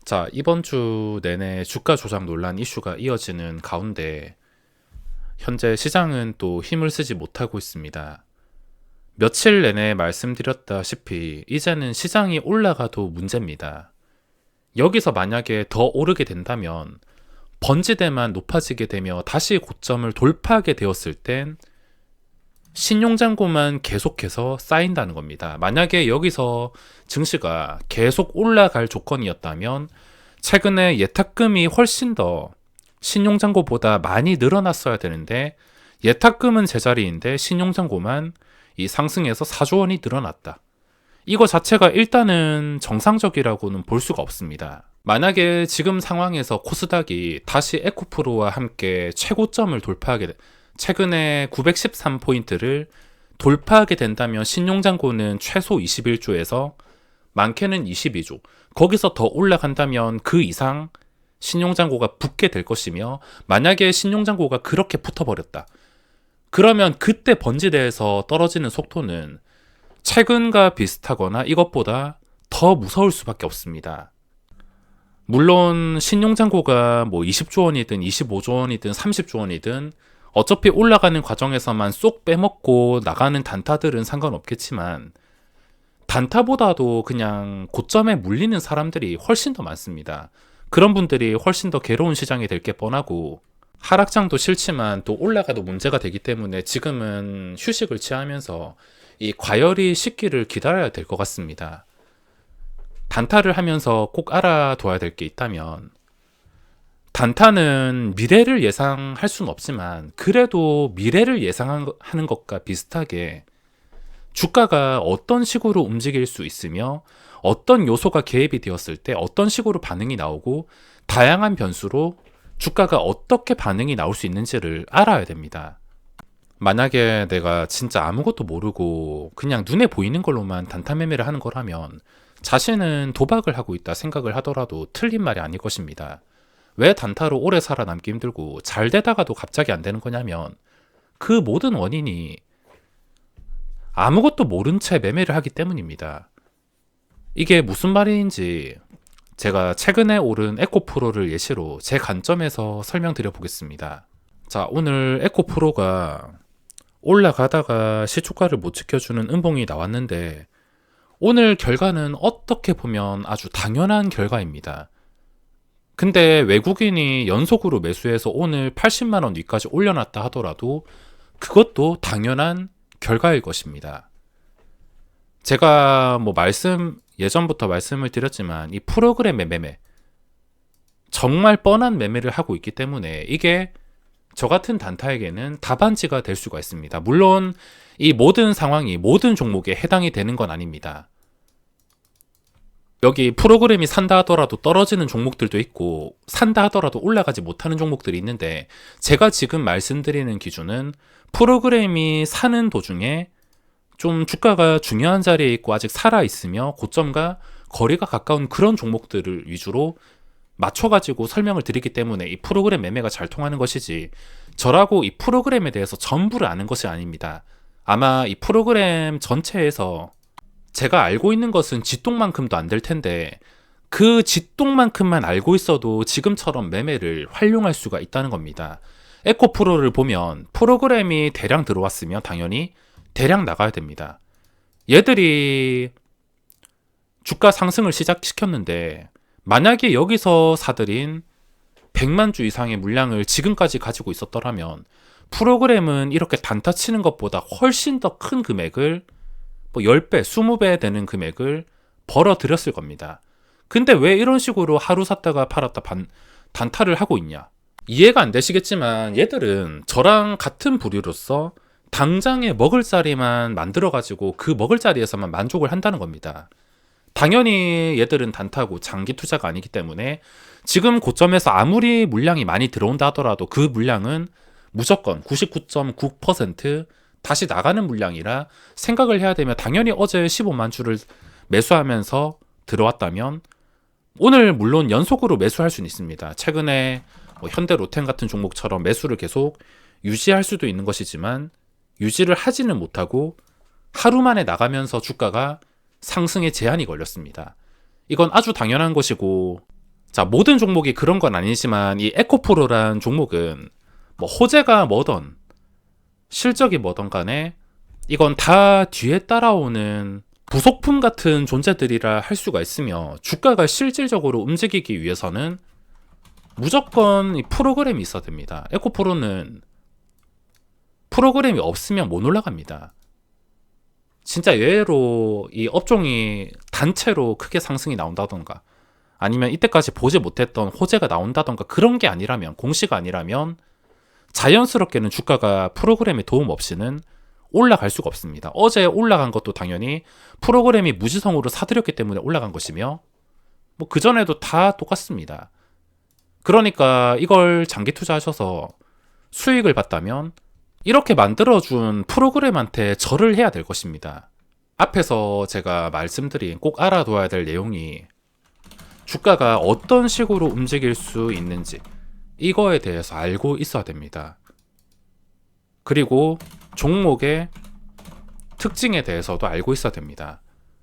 자, 이번 주 내내 주가 조작 논란 이슈가 이어지는 가운데 현재 시장은 또 힘을 쓰지 못하고 있습니다. 며칠 내내 말씀드렸다시피 이제는 시장이 올라가도 문제입니다. 여기서 만약에 더 오르게 된다면 번지대만 높아지게 되며 다시 고점을 돌파하게 되었을 땐 신용잔고만 계속해서 쌓인다는 겁니다. 만약에 여기서 증시가 계속 올라갈 조건이었다면 최근에 예탁금이 훨씬 더 신용잔고보다 많이 늘어났어야 되는데 예탁금은 제자리인데 신용잔고만 이 상승해서 4조 원이 늘어났다. 이거 자체가 일단은 정상적이라고는 볼 수가 없습니다. 만약에 지금 상황에서 코스닥이 다시 에코프로와 함께 최고점을 돌파하게 최근에 913포인트를 돌파하게 된다면 신용잔고는 최소 21조에서 많게는 22조. 거기서 더 올라간다면 그 이상 신용잔고가 붙게 될 것이며, 만약에 신용잔고가 그렇게 붙어버렸다. 그러면 그때 번지대에서 떨어지는 속도는 최근과 비슷하거나 이것보다 더 무서울 수밖에 없습니다. 물론 신용잔고가 뭐 20조 원이든 25조 원이든 30조 원이든 어차피 올라가는 과정에서만 쏙 빼먹고 나가는 단타들은 상관없겠지만 단타보다도 그냥 고점에 물리는 사람들이 훨씬 더 많습니다. 그런 분들이 훨씬 더 괴로운 시장이 될 게 뻔하고, 하락장도 싫지만 또 올라가도 문제가 되기 때문에 지금은 휴식을 취하면서 이 과열이 식기를 기다려야 될 것 같습니다. 단타를 하면서 꼭 알아둬야 될 게 있다면, 단타는 미래를 예상할 수는 없지만 그래도 미래를 예상하는 것과 비슷하게 주가가 어떤 식으로 움직일 수 있으며 어떤 요소가 개입이 되었을 때 어떤 식으로 반응이 나오고 다양한 변수로 주가가 어떻게 반응이 나올 수 있는지를 알아야 됩니다. 만약에 내가 진짜 아무것도 모르고 그냥 눈에 보이는 걸로만 단타 매매를 하는 거라면 자신은 도박을 하고 있다 생각을 하더라도 틀린 말이 아닐 것입니다. 왜 단타로 오래 살아남기 힘들고 잘 되다가도 갑자기 안 되는 거냐면 그 모든 원인이 아무것도 모른 채 매매를 하기 때문입니다. 이게 무슨 말인지 제가 최근에 오른 에코프로를 예시로 제 관점에서 설명드려 보겠습니다. 자, 오늘 에코프로가 올라가다가 시초가를 못 지켜주는 음봉이 나왔는데 오늘 결과는 어떻게 보면 아주 당연한 결과입니다. 근데 외국인이 연속으로 매수해서 오늘 80만원 위까지 올려놨다 하더라도 그것도 당연한 결과일 것입니다. 제가 예전부터 말씀을 드렸지만 이 프로그램의 매매, 정말 뻔한 매매를 하고 있기 때문에 이게 저 같은 단타에게는 답안지가 될 수가 있습니다. 물론 이 모든 상황이 모든 종목에 해당이 되는 건 아닙니다. 여기 프로그램이 산다 하더라도 떨어지는 종목들도 있고 산다 하더라도 올라가지 못하는 종목들이 있는데, 제가 지금 말씀드리는 기준은 프로그램이 사는 도중에 좀 주가가 중요한 자리에 있고 아직 살아있으며 고점과 거리가 가까운 그런 종목들을 위주로 맞춰가지고 설명을 드리기 때문에 이 프로그램 매매가 잘 통하는 것이지, 저라고 이 프로그램에 대해서 전부를 아는 것이 아닙니다. 아마 이 프로그램 전체에서 제가 알고 있는 것은 쥐똥만큼도 안 될 텐데 그 쥐똥만큼만 알고 있어도 지금처럼 매매를 활용할 수가 있다는 겁니다. 에코프로를 보면 프로그램이 대량 들어왔으면 당연히 대량 나가야 됩니다. 얘들이 주가 상승을 시작시켰는데 만약에 여기서 사들인 100만 주 이상의 물량을 지금까지 가지고 있었더라면 프로그램은 이렇게 단타 치는 것보다 훨씬 더 큰 금액을 10배, 20배 되는 금액을 벌어들였을 겁니다. 근데 왜 이런 식으로 하루 샀다가 팔았다 단타를 하고 있냐? 이해가 안 되시겠지만 얘들은 저랑 같은 부류로서 당장에 먹을 자리만 만들어가지고 그 먹을 자리에서만 만족을 한다는 겁니다. 당연히 얘들은 단타고 장기 투자가 아니기 때문에 지금 고점에서 아무리 물량이 많이 들어온다 하더라도 그 물량은 무조건 99.9% 다시 나가는 물량이라 생각을 해야 되면, 당연히 어제 15만 주를 매수하면서 들어왔다면 오늘 물론 연속으로 매수할 수는 있습니다. 최근에 현대 로템 같은 종목처럼 매수를 계속 유지할 수도 있는 것이지만 유지를 하지는 못하고 하루 만에 나가면서 주가가 상승에 제한이 걸렸습니다. 이건 아주 당연한 것이고 자, 모든 종목이 그런 건 아니지만 이 에코프로란 종목은 뭐 호재가 뭐던 실적이 뭐던 간에 이건 다 뒤에 따라오는 부속품 같은 존재들이라 할 수가 있으며, 주가가 실질적으로 움직이기 위해서는 무조건 이 프로그램이 있어야 됩니다. 에코프로는 프로그램이 없으면 못 올라갑니다. 진짜 예외로 이 업종이 단체로 크게 상승이 나온다던가 아니면 이때까지 보지 못했던 호재가 나온다던가 그런 게 아니라면, 공시가 아니라면 자연스럽게는 주가가 프로그램의 도움 없이는 올라갈 수가 없습니다. 어제 올라간 것도 당연히 프로그램이 무지성으로 사들였기 때문에 올라간 것이며, 뭐 그전에도 다 똑같습니다. 그러니까 이걸 장기 투자하셔서 수익을 봤다면 이렇게 만들어준 프로그램한테 절을 해야 될 것입니다. 앞에서 제가 말씀드린 꼭 알아둬야 될 내용이 주가가 어떤 식으로 움직일 수 있는지 이거에 대해서 알고 있어야 됩니다. 그리고 종목의 특징에 대해서도 알고 있어야 됩니다.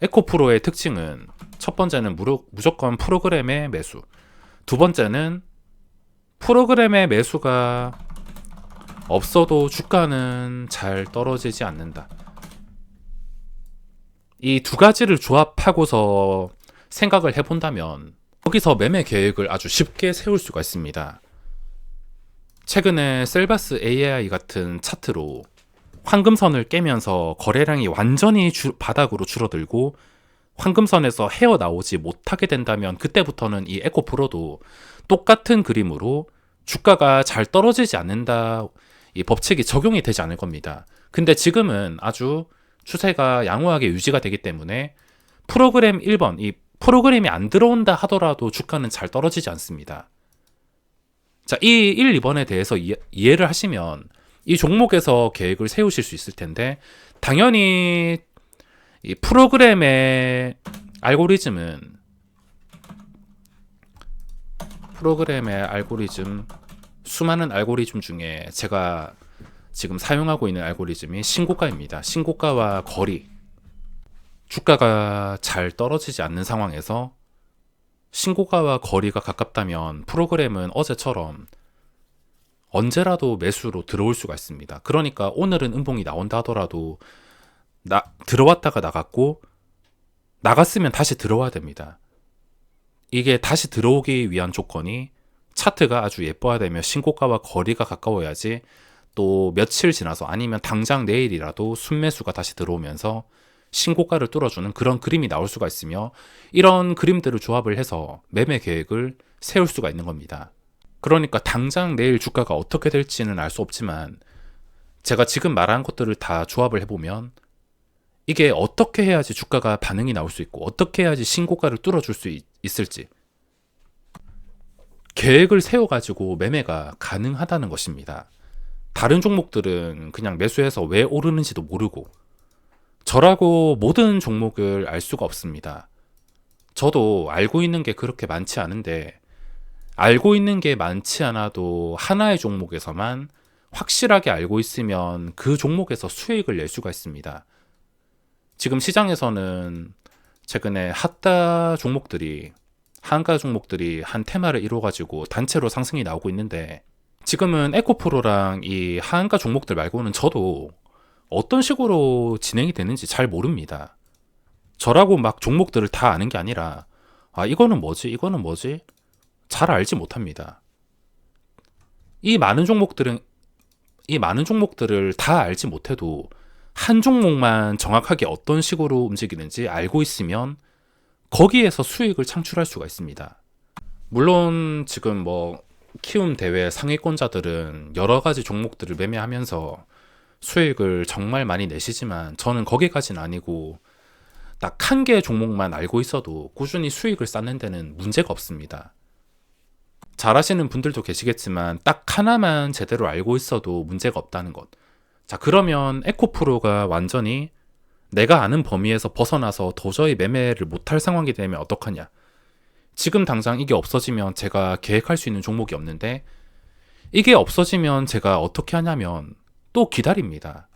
에코프로의 특징은 첫 번째는 무조건 프로그램의 매수, 두 번째는 프로그램의 매수가 없어도 주가는 잘 떨어지지 않는다. 이 두 가지를 조합하고서 생각을 해본다면 여기서 매매 계획을 아주 쉽게 세울 수가 있습니다. 최근에 셀바스 AI 같은 차트로 황금선을 깨면서 거래량이 완전히 바닥으로 줄어들고 황금선에서 헤어나오지 못하게 된다면, 그때부터는 이 에코프로도 똑같은 그림으로 주가가 잘 떨어지지 않는다, 이 법칙이 적용이 되지 않을 겁니다. 근데 지금은 아주 추세가 양호하게 유지가 되기 때문에 프로그램 1번, 이 프로그램이 안 들어온다 하더라도 주가는 잘 떨어지지 않습니다. 자, 이 1, 2번에 대해서 이해를 하시면 이 종목에서 계획을 세우실 수 있을 텐데, 당연히 이 프로그램의 알고리즘, 수많은 알고리즘 중에 제가 지금 사용하고 있는 알고리즘이 신고가입니다. 신고가와 거리, 주가가 잘 떨어지지 않는 상황에서 신고가와 거리가 가깝다면 프로그램은 어제처럼 언제라도 매수로 들어올 수가 있습니다. 그러니까 오늘은 음봉이 나온다 하더라도 들어왔다가 나갔고, 나갔으면 다시 들어와야 됩니다. 이게 다시 들어오기 위한 조건이 차트가 아주 예뻐야 되며 신고가와 거리가 가까워야지, 또 며칠 지나서 아니면 당장 내일이라도 순매수가 다시 들어오면서 신고가를 뚫어주는 그런 그림이 나올 수가 있으며, 이런 그림들을 조합을 해서 매매 계획을 세울 수가 있는 겁니다. 그러니까 당장 내일 주가가 어떻게 될지는 알 수 없지만 제가 지금 말한 것들을 다 조합을 해보면 이게 어떻게 해야지 주가가 반응이 나올 수 있고 어떻게 해야지 신고가를 뚫어줄 수 있을지 계획을 세워가지고 매매가 가능하다는 것입니다. 다른 종목들은 그냥 매수해서 왜 오르는지도 모르고, 저라고 모든 종목을 알 수가 없습니다. 저도 알고 있는 게 그렇게 많지 않은데, 알고 있는 게 많지 않아도 하나의 종목에서만 확실하게 알고 있으면 그 종목에서 수익을 낼 수가 있습니다. 지금 시장에서는 최근에 한가 종목들이 한 테마를 이뤄가지고 단체로 상승이 나오고 있는데, 지금은 에코프로랑 이 하한가 종목들 말고는 저도 어떤 식으로 진행이 되는지 잘 모릅니다. 저라고 막 종목들을 다 아는 게 아니라, 이거는 뭐지? 잘 알지 못합니다. 이 많은 종목들을 다 알지 못해도 한 종목만 정확하게 어떤 식으로 움직이는지 알고 있으면 거기에서 수익을 창출할 수가 있습니다. 물론 지금 뭐 키움 대회 상위권자들은 여러 가지 종목들을 매매하면서 수익을 정말 많이 내시지만, 저는 거기까지는 아니고 딱 한 개의 종목만 알고 있어도 꾸준히 수익을 쌓는 데는 문제가 없습니다. 잘하시는 분들도 계시겠지만 딱 하나만 제대로 알고 있어도 문제가 없다는 것. 자, 그러면 에코프로가 완전히 내가 아는 범위에서 벗어나서 도저히 매매를 못할 상황이 되면 어떡하냐. 지금 당장 이게 없어지면 제가 계획할 수 있는 종목이 없는데, 이게 없어지면 제가 어떻게 하냐면 또 기다립니다.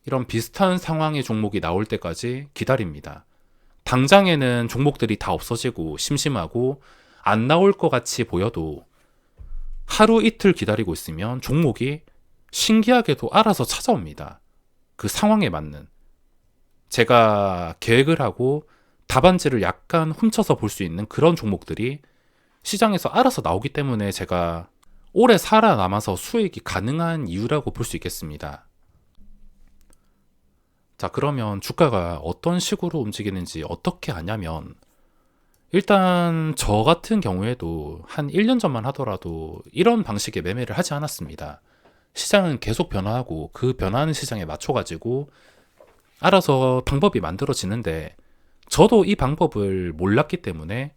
이런 비슷한 상황의 종목이 나올 때까지 기다립니다. 당장에는 종목들이 다 없어지고 심심하고 안 나올 것 같이 보여도 하루 이틀 기다리고 있으면 종목이 신기하게도 알아서 찾아옵니다. 그 상황에 맞는. 제가 계획을 하고 답안지를 약간 훔쳐서 볼 수 있는 그런 종목들이 시장에서 알아서 나오기 때문에 제가 오래 살아남아서 수익이 가능한 이유라고 볼 수 있겠습니다. 자, 그러면 주가가 어떤 식으로 움직이는지 어떻게 아냐면, 일단 저 같은 경우에도 한 1년 전만 하더라도 이런 방식의 매매를 하지 않았습니다. 시장은 계속 변화하고 그 변화하는 시장에 맞춰가지고 알아서 방법이 만들어지는데, 저도 이 방법을 몰랐기 때문에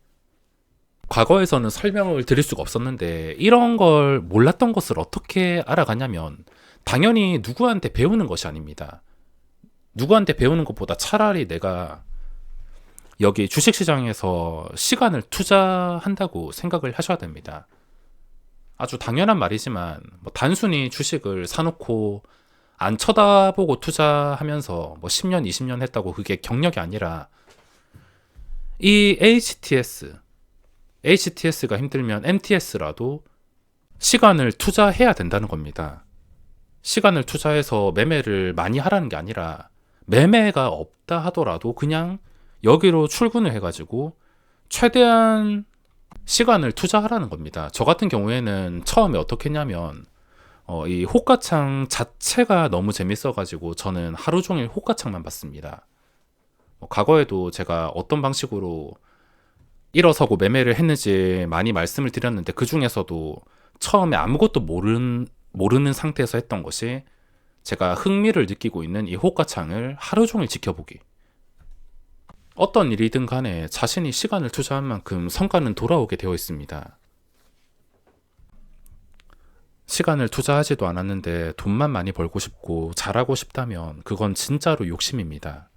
과거에서는 설명을 드릴 수가 없었는데, 이런 걸 몰랐던 것을 어떻게 알아가냐면 당연히 누구한테 배우는 것이 아닙니다. 누구한테 배우는 것보다 차라리 내가 여기 주식시장에서 시간을 투자한다고 생각을 하셔야 됩니다. 아주 당연한 말이지만 뭐 단순히 주식을 사놓고 안 쳐다보고 투자하면서 뭐 10년, 20년 했다고 그게 경력이 아니라, 이 HTS가 힘들면 MTS라도 시간을 투자해야 된다는 겁니다. 시간을 투자해서 매매를 많이 하라는 게 아니라, 매매가 없다 하더라도 그냥 여기로 출근을 해가지고 최대한 시간을 투자하라는 겁니다. 저 같은 경우에는 처음에 어떻게 했냐면, 이 호가창 자체가 너무 재밌어가지고 저는 하루 종일 호가창만 봤습니다. 과거에도 제가 어떤 방식으로 일어서고 매매를 했는지 많이 말씀을 드렸는데, 그 중에서도 처음에 아무것도 모르는 상태에서 했던 것이, 제가 흥미를 느끼고 있는 이 호가창을 하루 종일 지켜보기. 어떤 일이든 간에 자신이 시간을 투자한 만큼 성과는 돌아오게 되어 있습니다. 시간을 투자하지도 않았는데 돈만 많이 벌고 싶고 잘하고 싶다면 그건 진짜로 욕심입니다.